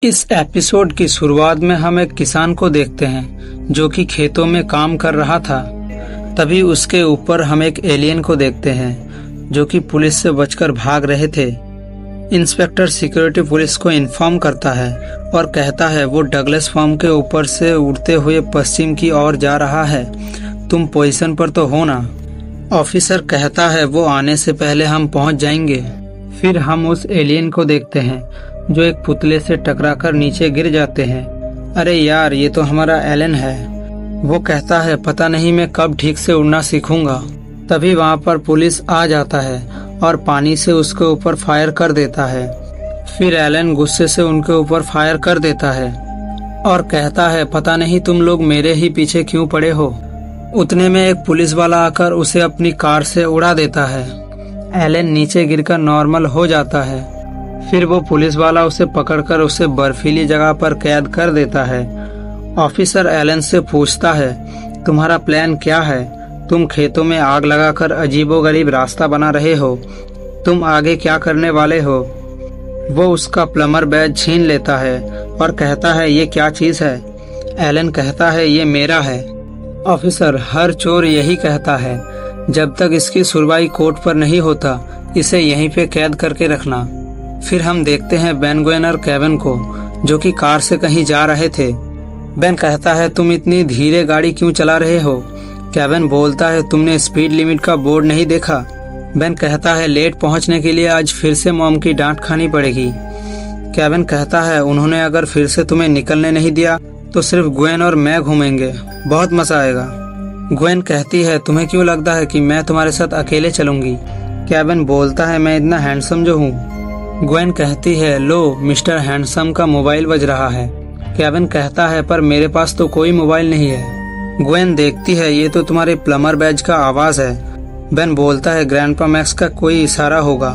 इस एपिसोड की शुरुआत में हम एक किसान को देखते हैं जो कि खेतों में काम कर रहा था। तभी उसके ऊपर हम एक एलियन को देखते हैं जो कि पुलिस से बचकर भाग रहे थे। इंस्पेक्टर सिक्योरिटी पुलिस को इन्फॉर्म करता है और कहता है वो डगलस फार्म के ऊपर से उड़ते हुए पश्चिम की ओर जा रहा है, तुम पोजीशन पर तो हो ना। ऑफिसर कहता है वो आने से पहले हम पहुंच जाएंगे। फिर हम उस एलियन को देखते हैं जो एक पुतले से टकराकर नीचे गिर जाते हैं। अरे यार, ये तो हमारा एलन है। वो कहता है पता नहीं मैं कब ठीक से उड़ना सीखूंगा। तभी वहाँ पर पुलिस आ जाता है और पानी से उसके ऊपर फायर कर देता है। फिर एलन गुस्से से उनके ऊपर फायर कर देता है और कहता है पता नहीं तुम लोग मेरे ही पीछे क्यों पड़े हो। उतने में एक पुलिस वाला आकर उसे अपनी कार से उड़ा देता है। एलन नीचे गिरकर नॉर्मल हो जाता है। फिर वो पुलिस वाला उसे पकड़कर उसे बर्फीली जगह पर कैद कर देता है। ऑफिसर एलन से पूछता है तुम्हारा प्लान क्या है? तुम खेतों में आग लगाकर अजीबोगरीब रास्ता बना रहे हो, तुम आगे क्या करने वाले हो? वो उसका प्लमर बैज छीन लेता है और कहता है ये क्या चीज है? एलन कहता है ये मेरा है। ऑफिसर हर चोर यही कहता है, जब तक इसकी सुनवाई कोर्ट पर नहीं होता इसे यहीं पे कैद करके रखना। फिर हम देखते हैं बेन गुएन और केविन को जो कि कार से कहीं जा रहे थे। बेन कहता है तुम इतनी धीरे गाड़ी क्यों चला रहे हो? केविन बोलता है तुमने स्पीड लिमिट का बोर्ड नहीं देखा। बेन कहता है लेट पहुंचने के लिए आज फिर से मॉम की डांट खानी पड़ेगी। केविन कहता है उन्होंने अगर फिर से तुम्हें निकलने नहीं दिया तो सिर्फ गुएन और मैं घूमेंगे, बहुत मजा आएगा। गुएन कहती है तुम्हें क्यों लगता है कि मैं तुम्हारे साथ अकेले चलूंगी? केविन बोलता है मैं इतना हैंडसम जो हूँ। गुएन कहती है लो मिस्टर हैंडसम का मोबाइल बज रहा है। केविन कहता है पर मेरे पास तो कोई मोबाइल नहीं है। गुएन देखती है ये तो तुम्हारे प्लमर बैज का आवाज है। बेन बोलता है ग्रैंडपा मैक्स का कोई इशारा होगा,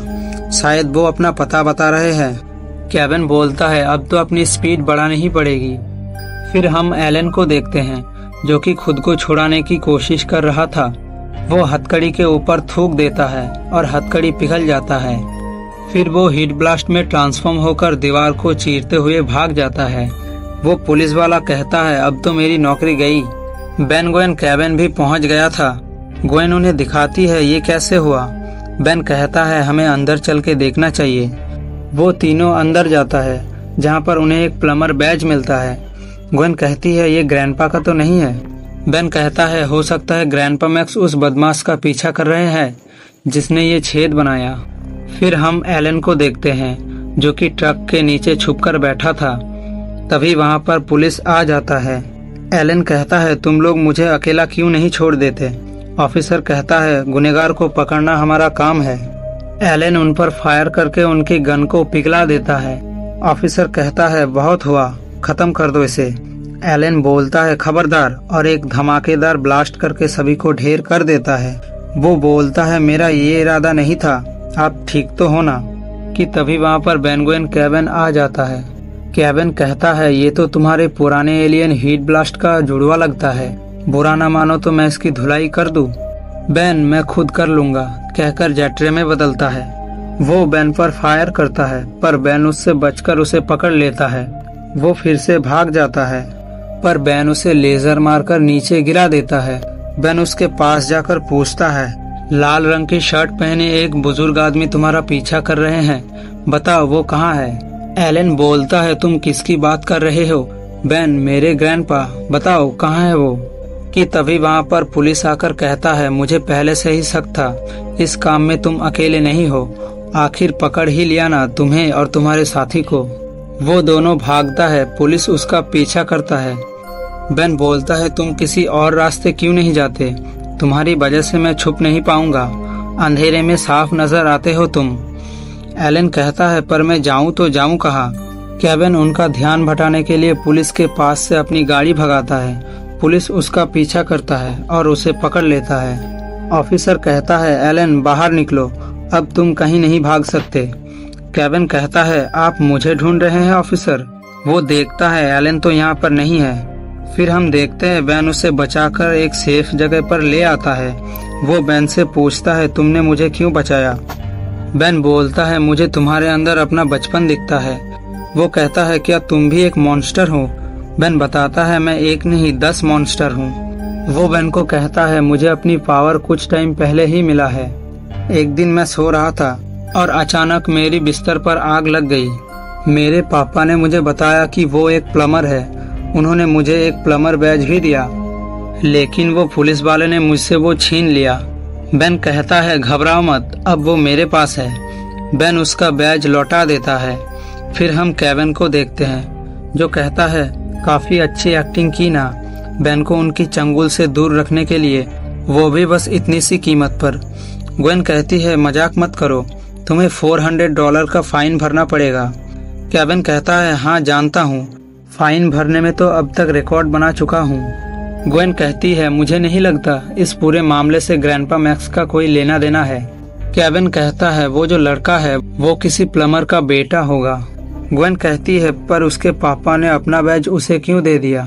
शायद वो अपना पता बता रहे हैं। केविन बोलता है अब तो अपनी स्पीड बढ़ानी ही पड़ेगी। फिर हम एलन को देखते हैं जो कि खुद को छुड़ाने की कोशिश कर रहा था। वो हथकड़ी के ऊपर थूक देता है और हथकड़ी पिघल जाता है। फिर वो हीट ब्लास्ट में ट्रांसफॉर्म होकर दीवार को चीरते हुए भाग जाता है। वो पुलिस वाला कहता है अब तो मेरी नौकरी गई। बेन गुएन केविन भी पहुंच गया था। गुएन उन्हें दिखाती है ये कैसे हुआ। बेन कहता है हमें अंदर चल के देखना चाहिए। वो तीनों अंदर जाता है जहां पर उन्हें एक प्लमर बैज मिलता है। गुएन कहती है ये ग्रैंडपा का तो नहीं है। बेन कहता है हो सकता है ग्रैंडपा मैक्स उस बदमाश का पीछा कर रहे हैं जिसने ये छेद बनाया। फिर हम एलन को देखते हैं जो कि ट्रक के नीचे छुपकर बैठा था। तभी वहां पर पुलिस आ जाता है। एलन कहता है तुम लोग मुझे अकेला क्यों नहीं छोड़ देते? ऑफिसर कहता है गुनहगार को पकड़ना हमारा काम है। एलन उन पर फायर करके उनकी गन को पिघला देता है। ऑफिसर कहता है बहुत हुआ, खत्म कर दो इसे। एलन बोलता है खबरदार और एक धमाकेदार ब्लास्ट करके सभी को ढेर कर देता है। वो बोलता है मेरा ये इरादा नहीं था, आप ठीक तो हो ना? कि तभी वहाँ पर बेन गुएन केविन आ जाता है। केविन कहता है ये तो तुम्हारे पुराने एलियन हीट ब्लास्ट का जुड़वा लगता है, बुरा ना मानो तो मैं इसकी धुलाई कर दूं। बेन मैं खुद कर लूंगा कहकर जेट्रे में बदलता है। वो बेन पर फायर करता है पर बेन उससे बचकर उसे पकड़ लेता है। वो फिर से भाग जाता है पर बेन उसे लेजर मारकर नीचे गिरा देता है। बेन उसके पास जाकर पूछता है लाल रंग की शर्ट पहने एक बुजुर्ग आदमी तुम्हारा पीछा कर रहे हैं, बताओ वो कहाँ है? एलन बोलता है तुम किसकी बात कर रहे हो? बेन मेरे ग्रैंडपा, बताओ कहाँ है वो? कि तभी वहाँ पर पुलिस आकर कहता है मुझे पहले से ही शक था, इस काम में तुम अकेले नहीं हो, आखिर पकड़ ही लिया ना तुम्हें और तुम्हारे साथी को। वो दोनों भागता है, पुलिस उसका पीछा करता है। बेन बोलता है तुम किसी और रास्ते क्यों नहीं जाते? तुम्हारी वजह से मैं छुप नहीं पाऊंगा, अंधेरे में साफ नजर आते हो तुम। एलन कहता है पर मैं जाऊं तो जाऊं कहाँ? केविन उनका ध्यान भटाने के लिए पुलिस के पास से अपनी गाड़ी भगाता है। पुलिस उसका पीछा करता है और उसे पकड़ लेता है। ऑफिसर कहता है एलन बाहर निकलो, अब तुम कहीं नहीं भाग सकते। केविन कहता है आप मुझे ढूंढ रहे हैं ऑफिसर? वो देखता है एलन तो यहाँ पर नहीं है। फिर हम देखते हैं बेन उसे बचाकर एक सेफ जगह पर ले आता है। वो बेन से पूछता है तुमने मुझे क्यों बचाया? बेन बोलता है मुझे तुम्हारे अंदर अपना बचपन दिखता है, वो कहता है क्या तुम भी एक मॉन्स्टर हो? बेन बताता है मैं एक नहीं 10 मॉन्स्टर हूँ। वो बेन को कहता है मुझे अपनी पावर कुछ टाइम पहले ही मिला है। एक दिन मैं सो रहा था और अचानक मेरी बिस्तर पर आग लग गई। मेरे पापा ने मुझे बताया कि वो एक प्लम्बर है। उन्होंने मुझे एक प्लम्बर बैज भी दिया, लेकिन वो पुलिस वाले ने मुझसे वो छीन लिया। बेन कहता है घबराओ मत, अब वो मेरे पास है। बेन उसका बैज लौटा देता है। फिर हम केविन को देखते हैं जो कहता है काफी अच्छी एक्टिंग की ना। बेन को उनकी चंगुल से दूर रखने के लिए, वो भी बस इतनी सी कीमत पर। ग्वेन कहती है मजाक मत करो, तुम्हें $400 का फाइन भरना पड़ेगा। केविन कहता है हाँ जानता हूँ, फाइन भरने में तो अब तक रिकॉर्ड बना चुका हूँ। ग्वेन कहती है मुझे नहीं लगता इस पूरे मामले से ग्रैंडपा मैक्स का कोई लेना देना है। केविन कहता है वो जो लड़का है वो किसी प्लम्बर का बेटा होगा। ग्वेन कहती है पर उसके पापा ने अपना बैज उसे क्यों दे दिया?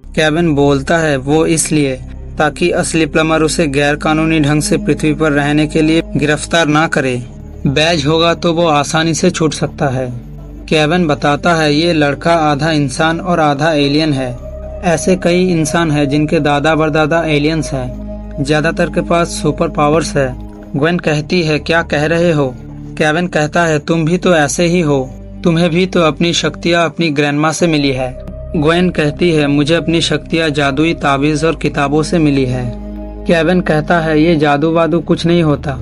केविन बोलता है वो इसलिए ताकि असली प्लम्बर उसे गैर कानूनी ढंग से पृथ्वी पर रहने के लिए गिरफ्तार ना करे। बैज होगा तो वो आसानी से छूट सकता है। केविन बताता है ये लड़का आधा इंसान और आधा एलियन है। ऐसे कई इंसान हैं जिनके दादा परदादा एलियंस हैं। ज्यादातर के पास सुपर पावर्स है। ग्वेन कहती है क्या कह रहे हो? केविन कहता है तुम भी तो ऐसे ही हो, तुम्हें भी तो अपनी शक्तियाँ अपनी ग्रैंडमा से मिली है। ग्वेन कहती है मुझे अपनी शक्तियाँ जादुई ताबीज और किताबों से मिली है। केविन कहता है ये जादू वादू कुछ नहीं होता।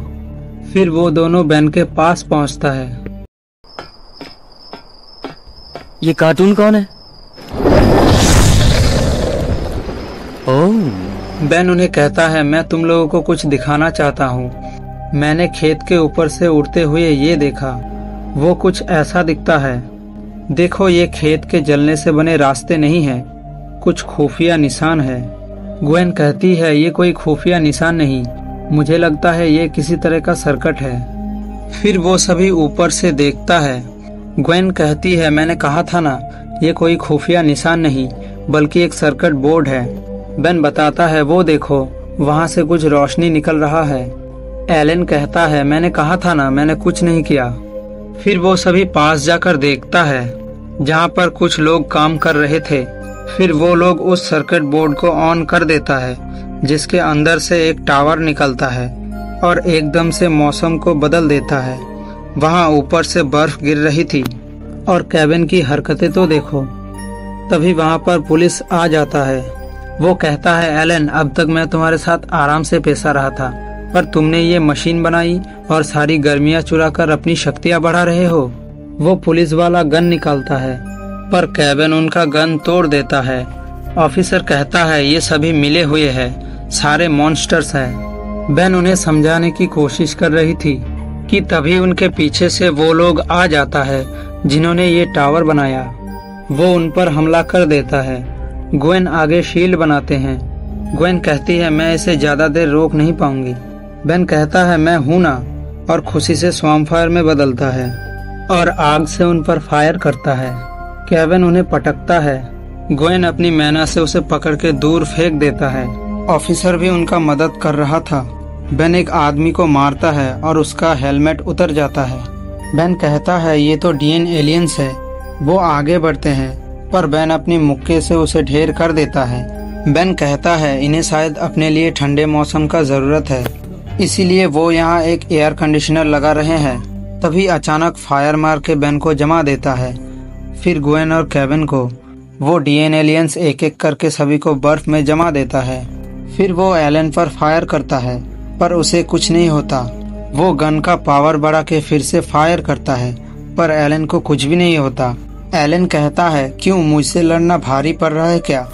फिर वो दोनों बेन के पास पहुंचता है। ये कार्टून कौन है? ओह। बेन उन्हें कहता है मैं तुम लोगों को कुछ दिखाना चाहता हूँ। मैंने खेत के ऊपर से उड़ते हुए ये देखा, वो कुछ ऐसा दिखता है। देखो ये खेत के जलने से बने रास्ते नहीं हैं, कुछ खुफिया निशान है। ग्वेन कहती है ये कोई खुफिया निशान नहीं, मुझे लगता है ये किसी तरह का सर्किट है। फिर वो सभी ऊपर से देखता है। ग्वेन कहती है मैंने कहा था ना ये कोई खुफिया निशान नहीं बल्कि एक सर्किट बोर्ड है। बेन बताता है वो देखो वहाँ से कुछ रोशनी निकल रहा है। एलन कहता है मैंने कहा था ना मैंने कुछ नहीं किया। फिर वो सभी पास जाकर देखता है जहाँ पर कुछ लोग काम कर रहे थे। फिर वो लोग उस सर्किट बोर्ड को ऑन कर देता है जिसके अंदर से एक टावर निकलता है और एकदम से मौसम को बदल देता है। वहाँ ऊपर से बर्फ गिर रही थी और केविन की हरकतें तो देखो। तभी वहाँ पर पुलिस आ जाता है। वो कहता है एलन अब तक मैं तुम्हारे साथ आराम से पेशा रहा था, पर तुमने ये मशीन बनाई और सारी गर्मियाँ चुरा कर अपनी शक्तियाँ बढ़ा रहे हो। वो पुलिस वाला गन निकालता है पर केविन उनका गन तोड़ देता है। ऑफिसर कहता है ये सभी मिले हुए हैं, सारे मॉन्स्टर्स हैं। बेन उन्हें समझाने की कोशिश कर रही थी कि तभी उनके पीछे से वो लोग आ जाता है जिन्होंने ये टावर बनाया। वो उन पर हमला कर देता है। ग्वेन आगे शील्ड बनाते हैं। ग्वेन कहती है मैं इसे ज्यादा देर रोक नहीं पाऊंगी। बेन कहता है मैं हूं ना, और खुशी से स्वैम्प फायर में बदलता है और आग से उन पर फायर करता है। केविन उन्हें पटकता है। ग्वेन अपनी मैना से उसे पकड़ के दूर फेंक देता है। ऑफिसर भी उनका मदद कर रहा था। बेन एक आदमी को मारता है और उसका हेलमेट उतर जाता है। बेन कहता है ये तो डीएन एलियंस है। वो आगे बढ़ते हैं पर बेन अपनी मुक्के से उसे ढेर कर देता है। बेन कहता है इन्हें शायद अपने लिए ठंडे मौसम का जरूरत है, इसीलिए वो यहाँ एक एयर कंडीशनर लगा रहे हैं। तभी अचानक फायर मार के बेन को जमा देता है। फिर ग्वेन और केविन को वो डीएन एलियंस एक एक करके सभी को बर्फ में जमा देता है। फिर वो एलन पर फायर करता है पर उसे कुछ नहीं होता। वो गन का पावर बढ़ा के फिर से फायर करता है पर एलन को कुछ भी नहीं होता। एलन कहता है क्यों मुझसे लड़ना भारी पड़ रहा है क्या?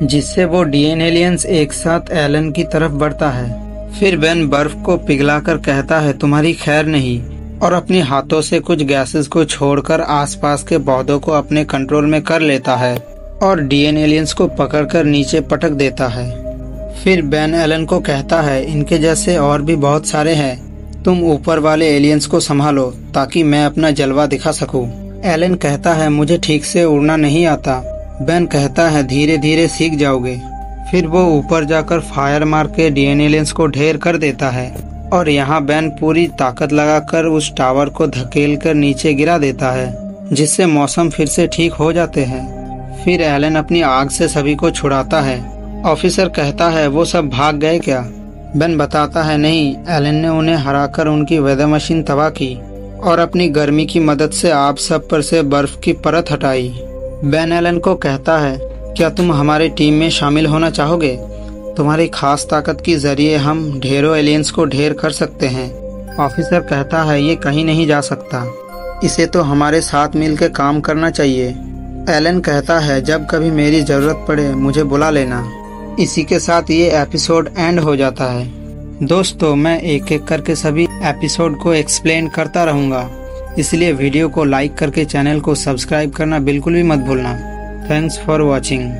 जिससे वो डीएन एलियंस एक साथ एलन की तरफ बढ़ता है। फिर बेन बर्फ को पिघलाकर कहता है तुम्हारी खैर नहीं, और अपने हाथों से कुछ गैसेस को छोड़कर आसपास के पौधों को अपने कंट्रोल में कर लेता है और डीएन एलियंस को पकड़कर नीचे पटक देता है। फिर बेन एलन को कहता है इनके जैसे और भी बहुत सारे हैं, तुम ऊपर वाले एलियंस को संभालो ताकि मैं अपना जलवा दिखा सकूं। एलन कहता है मुझे ठीक से उड़ना नहीं आता। बेन कहता है धीरे धीरे सीख जाओगे। फिर वो ऊपर जाकर फायर मार के डीएन एलियंस को ढेर कर देता है और यहाँ बेन पूरी ताकत लगाकर उस टावर को धकेल कर नीचे गिरा देता है। जिससे मौसम फिर से ठीक हो जाते हैं। फिर एलन अपनी आग से सभी को छुड़ाता है। ऑफिसर कहता है वो सब भाग गए क्या? बेन बताता है नहीं, एलन ने उन्हें हराकर उनकी वेदर मशीन तबाह की और अपनी गर्मी की मदद से आप सब पर से बर्फ की परत हटाई। बेन एलन को कहता है क्या तुम हमारी टीम में शामिल होना चाहोगे? तुम्हारी खास ताकत के जरिए हम ढेरों एलियंस को ढेर कर सकते हैं। ऑफिसर कहता है ये कहीं नहीं जा सकता, इसे तो हमारे साथ मिलकर काम करना चाहिए। एलन कहता है जब कभी मेरी जरूरत पड़े मुझे बुला लेना। इसी के साथ ये एपिसोड एंड हो जाता है। दोस्तों, मैं एक एक करके सभी एपिसोड को एक्सप्लेन करता रहूँगा, इसलिए वीडियो को लाइक करके चैनल को सब्सक्राइब करना बिल्कुल भी मत भूलना। Thanks for watching.